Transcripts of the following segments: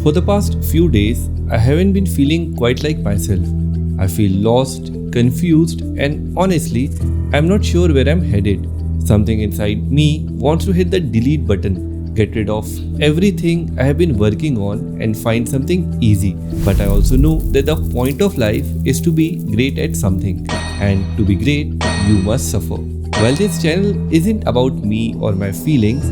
For the past few days, I haven't been feeling quite like myself. I feel lost, confused, and honestly, I'm not sure where I'm headed. Something inside me wants to hit the delete button, get rid of everything I have been working on, and find something easy. But I also know that the point of life is to be great at something, and to be great, you must suffer. While this channel isn't about me or my feelings,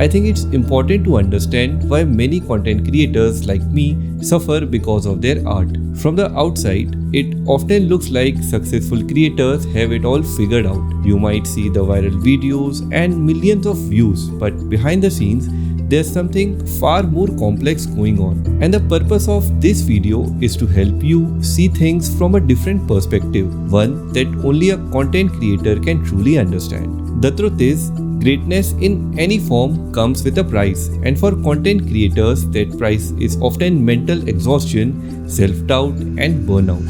I think it's important to understand why many content creators like me suffer because of their art. From the outside, it often looks like successful creators have it all figured out. You might see the viral videos and millions of views, but behind the scenes, there's something far more complex going on. And the purpose of this video is to help you see things from a different perspective, one that only a content creator can truly understand. The truth is, greatness in any form comes with a price, and for content creators, that price is often mental exhaustion, self-doubt, and burnout.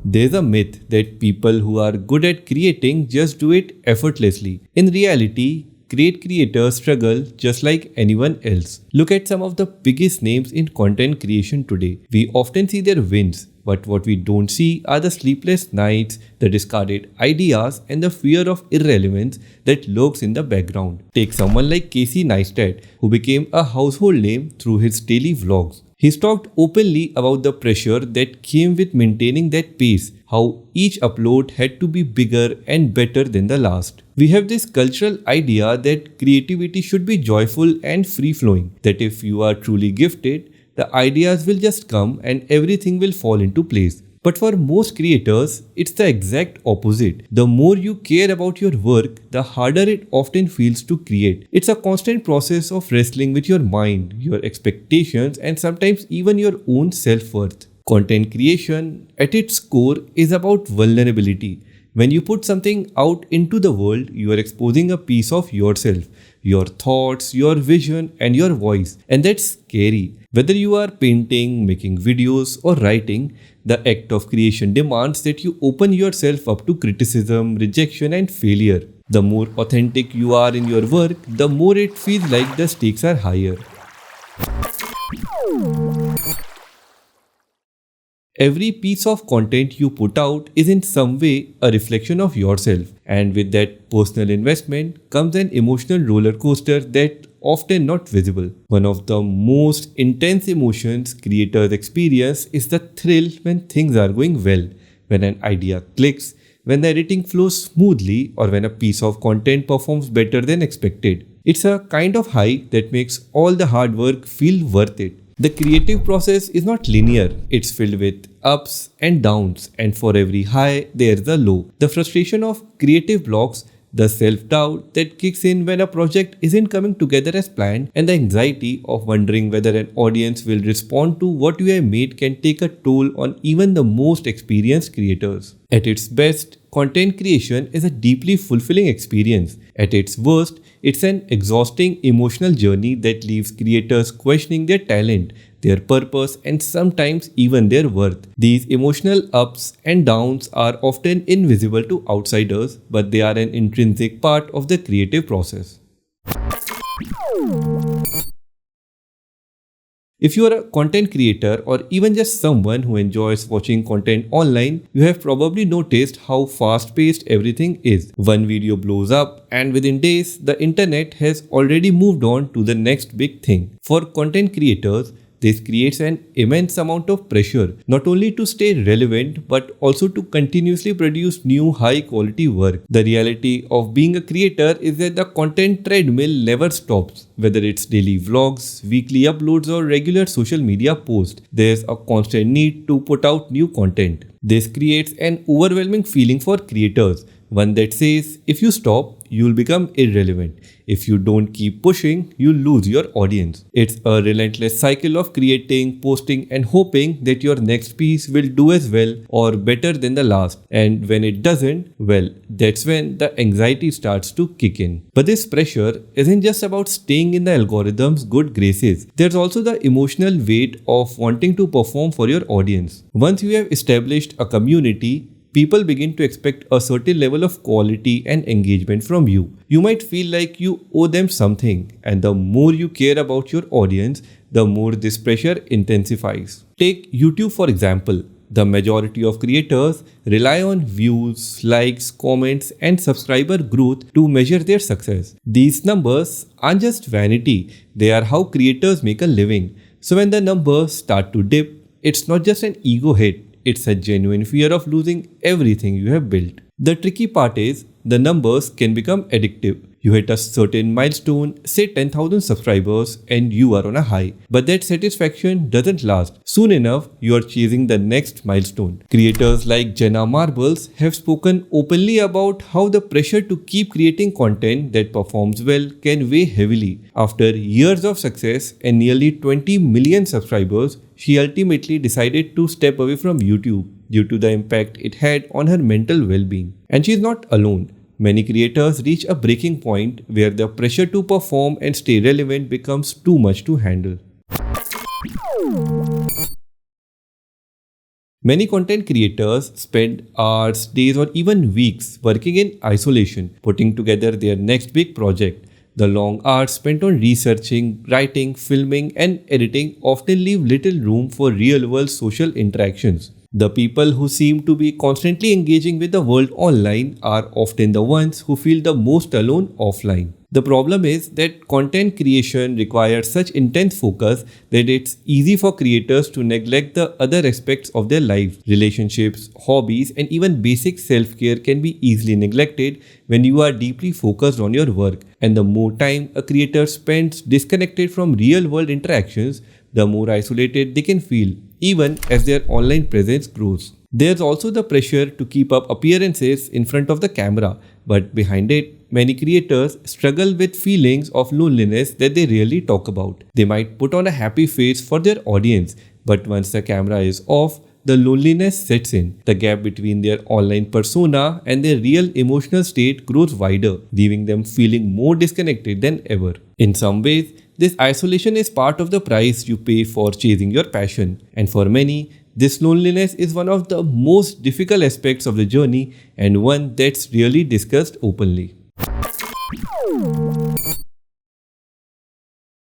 There's a myth that people who are good at creating just do it effortlessly. In reality, great creators struggle just like anyone else. Look at some of the biggest names in content creation today. We often see their wins, but what we don't see are the sleepless nights, the discarded ideas, and the fear of irrelevance that lurks in the background. Take someone like Casey Neistat, who became a household name through his daily vlogs. He's talked openly about the pressure that came with maintaining that pace, how each upload had to be bigger and better than the last. We have this cultural idea that creativity should be joyful and free-flowing, that if you are truly gifted, the ideas will just come and everything will fall into place. But for most creators, it's the exact opposite. The more you care about your work, the harder it often feels to create. It's a constant process of wrestling with your mind, your expectations, and sometimes even your own self-worth. Content creation, at its core, is about vulnerability. When you put something out into the world, you are exposing a piece of yourself, your thoughts, your vision, and your voice. And that's scary. Whether you are painting, making videos, or writing, the act of creation demands that you open yourself up to criticism, rejection, and failure. The more authentic you are in your work, the more it feels like the stakes are higher. Every piece of content you put out is in some way a reflection of yourself, and with that personal investment comes an emotional roller coaster that often not visible. One of the most intense emotions creators experience is the thrill when things are going well, when an idea clicks, when the editing flows smoothly, or when a piece of content performs better than expected. It's a kind of high that makes all the hard work feel worth it. The creative process is not linear, it's filled with ups and downs, and for every high, there's a low. The frustration of creative blocks, the self-doubt that kicks in when a project isn't coming together as planned, and the anxiety of wondering whether an audience will respond to what you have made can take a toll on even the most experienced creators. At its best, content creation is a deeply fulfilling experience. At its worst, it's an exhausting emotional journey that leaves creators questioning their talent, their purpose, and sometimes even their worth. These emotional ups and downs are often invisible to outsiders, but they are an intrinsic part of the creative process. If you are a content creator or even just someone who enjoys watching content online, you have probably noticed how fast-paced everything is. One video blows up and within days, the internet has already moved on to the next big thing. For content creators, this creates an immense amount of pressure, not only to stay relevant, but also to continuously produce new high-quality work. The reality of being a creator is that the content treadmill never stops. Whether it's daily vlogs, weekly uploads, or regular social media posts, there's a constant need to put out new content. This creates an overwhelming feeling for creators, one that says, if you stop, you'll become irrelevant. If you don't keep pushing, you'll lose your audience. It's a relentless cycle of creating, posting, and hoping that your next piece will do as well or better than the last. And when it doesn't, well, that's when the anxiety starts to kick in. But this pressure isn't just about staying in the algorithm's good graces. There's also the emotional weight of wanting to perform for your audience. Once you have established a community, people begin to expect a certain level of quality and engagement from you. You might feel like you owe them something, and the more you care about your audience, the more this pressure intensifies. Take YouTube for example. The majority of creators rely on views, likes, comments, and subscriber growth to measure their success. These numbers aren't just vanity, they are how creators make a living. So when the numbers start to dip, it's not just an ego hit, it's a genuine fear of losing everything you have built. The tricky part is the numbers can become addictive. You hit a certain milestone, say 10,000 subscribers, and you are on a high. But that satisfaction doesn't last. Soon enough, you are chasing the next milestone. Creators like Jenna Marbles have spoken openly about how the pressure to keep creating content that performs well can weigh heavily. After years of success and nearly 20 million subscribers, she ultimately decided to step away from YouTube due to the impact it had on her mental well-being. And she is not alone. Many creators reach a breaking point where the pressure to perform and stay relevant becomes too much to handle. Many content creators spend hours, days, or even weeks working in isolation, putting together their next big project. The long hours spent on researching, writing, filming, and editing often leave little room for real-world social interactions. The people who seem to be constantly engaging with the world online are often the ones who feel the most alone offline. The problem is that content creation requires such intense focus that it's easy for creators to neglect the other aspects of their life. Relationships, hobbies, and even basic self-care can be easily neglected when you are deeply focused on your work. And the more time a creator spends disconnected from real-world interactions, the more isolated they can feel, even as their online presence grows. There's also the pressure to keep up appearances in front of the camera, but behind it, many creators struggle with feelings of loneliness that they rarely talk about. They might put on a happy face for their audience, but once the camera is off, the loneliness sets in. The gap between their online persona and their real emotional state grows wider, leaving them feeling more disconnected than ever. In some ways, this isolation is part of the price you pay for chasing your passion, and for many, this loneliness is one of the most difficult aspects of the journey and one that's rarely discussed openly.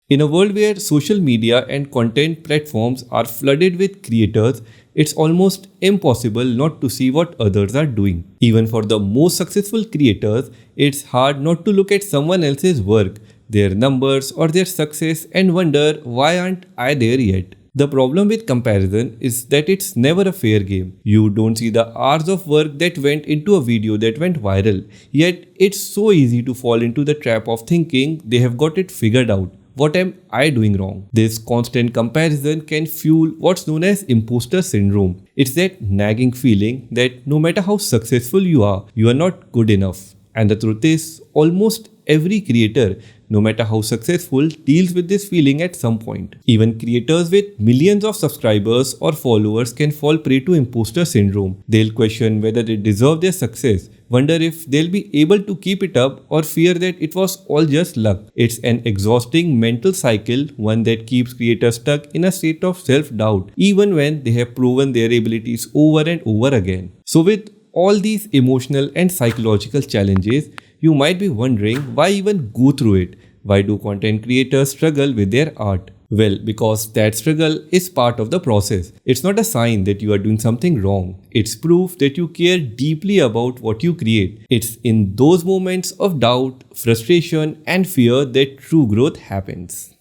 In a world where social media and content platforms are flooded with creators, it's almost impossible not to see what others are doing. Even for the most successful creators, it's hard not to look at someone else's work, their numbers, or their success and wonder, why aren't I there yet? The problem with comparison is that it's never a fair game. You don't see the hours of work that went into a video that went viral, yet it's so easy to fall into the trap of thinking they have got it figured out. What am I doing wrong? This constant comparison can fuel what's known as imposter syndrome. It's that nagging feeling that no matter how successful you are not good enough. And the truth is, almost every creator, no matter how successful, deals with this feeling at some point. Even creators with millions of subscribers or followers can fall prey to imposter syndrome. They'll question whether they deserve their success, wonder if they'll be able to keep it up, or fear that it was all just luck. It's an exhausting mental cycle, one that keeps creators stuck in a state of self-doubt, even when they have proven their abilities over and over again. So with all these emotional and psychological challenges, you might be wondering, why even go through it? Why do content creators struggle with their art? Well, because that struggle is part of the process. It's not a sign that you are doing something wrong. It's proof that you care deeply about what you create. It's in those moments of doubt, frustration, and fear that true growth happens.